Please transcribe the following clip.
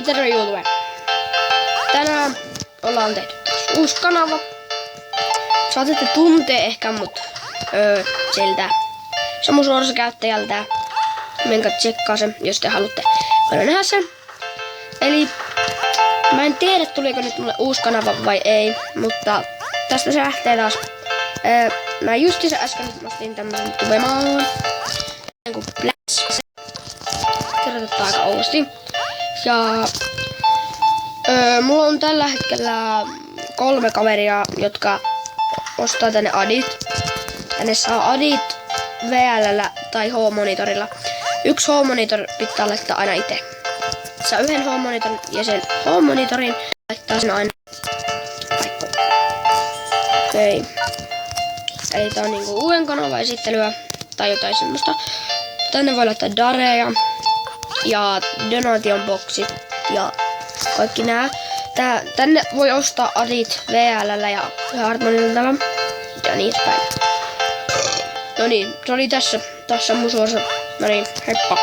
Terve YouTube. Tänään ollaan tehty uusi kanava. Saatatte tuntea ehkä mut siltä Samu Sorsa käyttäjältä. Menkää tsekkaa sen, jos te haluatte nähdä sen. Eli mä en tiedä tuliko nyt mulle uusi kanava vai ei, mutta tästä se lähtee taas. Mä justiinsa äsken ostin tämmösen tubemaan. Niinku Plats. Kirjoitetaan aika oudosti. Ja mulla on tällä hetkellä 3 kaveria, jotka ostaa tänne adit. Tänne saa adit VL:llä tai H-monitorilla. Yksi H-monitor pitää laittaa aina itse. Saa yhden H-monitorin ja sen H-monitorin laittaa sen aina. Okei. Eli tää on niinku uuden kanavan esittelyä tai jotain semmoista. Tänne voi laittaa dareja ja donation boxit ja kaikki nää. Tänne voi ostaa adit VL:llä ja Harmonilla ja niin päin. No niin, se oli tässä Samu Sorsa. No niin, heippa!